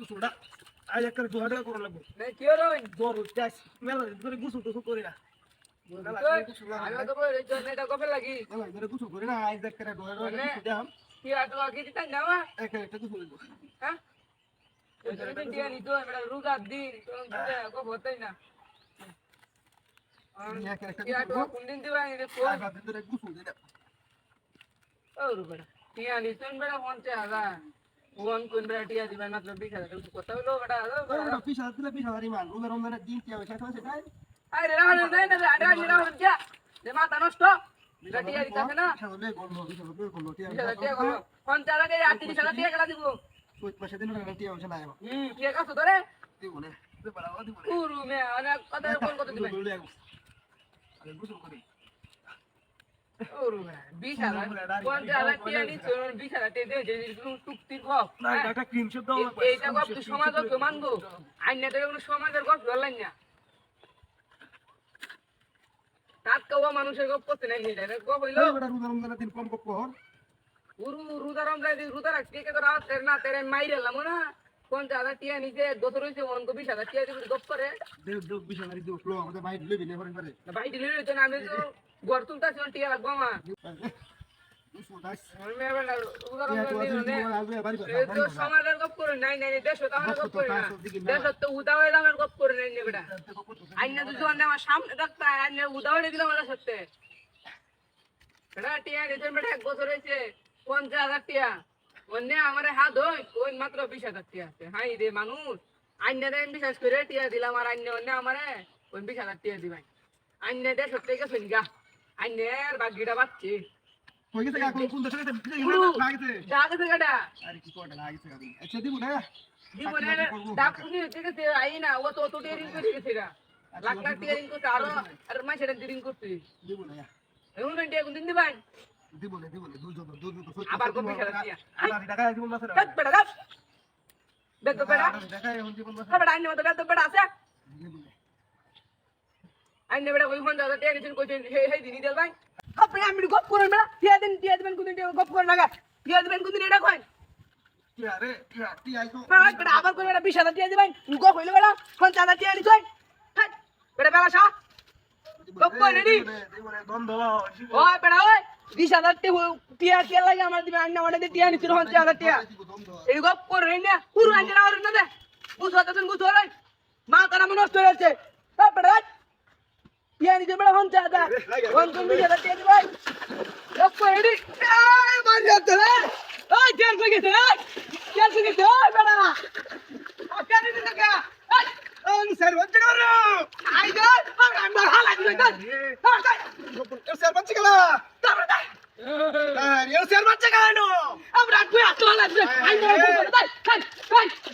গোসলটা আজ একটা দোয়াটা করা লাগবে কি হলো জ্বর উঠতে আস মেলা ধরে গোসল টোসল করি না আমি তো বলে এটা কবে লাগি মেলা ধরে গোসল করি না আজ একটা দোয়াটা গোসল দাম কি আটো কি দিতা নাও একটা গোসল দিব হ্যাঁ এটা দিয়া নি তো এটা রুগা দিন তো কো হতই না কি আটো কোন দিন দিবা রে তো আজ ধরে গোসল দিনা ও রুগা টিয়া নি তুই বেড়া 50,000 ফোন কোন বেড়া টিয়া দিবা মাত্র 20,000 কথা হলো বেড়া ওটা পিছা দিলে পিছা হারি মান রুমের রুমের দিন কি হবে সেটা সেটাই আরে রাহুল দেই না আরে রাহুল যা যে মাথা নষ্ট টিয়া দিতাছে না সামনে বলবো বলবো টিয়া 50,000 কে 30,000 টিয়া কেলা দিব কই পাশে দিন না টিয়া হচ্ছে না টিয়া কাছে ধরে দিব না বড় দিব পুরু মে অনেক কথা কোন কথা দিবেন আরে গোসল করি ওরু মে 20,000 50,000 টিয়া নি 20,000 টিয়া দে যে টুকতির গপ না এটা ক্রিমশট দাও না এইটা গপ সমাজকে মানবো আইনা তো কোনো সমাজের গপ ধরলেন না কাটকাওয়া মানুষের গপ করতে নাই এটা গপ হইলো বড় রুদার দিন কম গপ কর পুরু রুদারাম যাই রুদার কে কে তো রাত না তেরে মাইরেলাম না 50,000 টিয়া নিতে দোতর হইছে অন তো 20,000 টিয়া দিবি গপ করে দেব বিশারি দিব ফ্লো আমাদের বাইরে লইবি না করে করে ভাই দিলে তো না আমি তো গড় তুলতাছি টিয়া লাগবো মা গোসল দাস আমি এবার রুদারাম বাড়ি তো সমাজের গপ করে নাই নাই দেশ তো আমার গপ করে না দেশ তো উদাওয়ে দামের গপ করে নাই নে বেটা আইনা তো জোন আমার সামনে রাখতা আইনা উদাওয়ে দিলাম আমার সাথে বেটা টিয়া দিতে বেটা এক বছর হইছে 50,000 টিয়া অন্য আমারে হাত হই কোন মাত্র 20,000 টিয়া আছে হাই রে মানুষ আইনা দেন বিশ্বাস করে টিয়া দিলাম আর আইনা অন্য আমারে কোন 20,000 টিয়া দিবাই আইনা দেশ থেকে শুনগা আইনের বাগিটা বাচ্চি কই গেছে কোন কোন দেশে গেছে লাগছে ডাকে গাডা আরে কি কোটা লাগছে গাড়ি আচ্ছা দিব না দিব না ডাক শুনি থেকে তে আই না ও তো টেরিং করে গেছে রা লাখ লাখ টেরিং করতে আর মাই সেটা টেরিং করতে দিব না এমন ইন্ডিয়া কোন দিন দিবাই দিব না দুধ আবার কপি খেলা দিয়া আবার টাকা জীবন মাসে কাট বেটা কাট বেদ বেটা টাকা এখন জীবন মাসে বেটা আইনে মত বেদ বেটা আছে আইনে বেটা কই ফোন দাদা টেরিং কইছেন হে দিনি দেল ভাই আপনি আমি গপ করেন বেটা টিয়া দিবেন কোন দিন গপ করেন লাগা টিয়া দিবেন কোন দিন এটা কই কি আরে কি আইতো বেটা আবার কই বেটা 20,000 টিয়া দিবেন গপ হইলো বেটা 50,000 টিয়া নিছই হাট বেটা বেলা সা গপ কই রেডি বন্ধ ওই বেটা ওই 20,000 টিয়া লাগে আমার দিবে আইনা ওনে টিয়া নিছই 50,000 টিয়া এই গপ করেন না পুরো আইনা আর না দে বুঝাতেছেন বুঝরে মা তারা মনে নষ্ট হয়েছে বেটা টিয়া নিছই বেটা 50,000 কোন 20,000 টিয়া দিবেন গপ কই রেডি এই মার যাচ্ছে রে ওই টিয়া কই গেছে রে টিয়া কই গেছে ওই বেটা ও টিয়া নিতে লাগা স্যার বন্ধ করো আই দে আমরা হালা দিই দে স্যার বন্ধ গেল আরে স্যার বন্ধ গেল আমরা তুই আসলা লাগবে আই না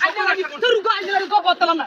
আই না তুই গো আই না গো বতলাম না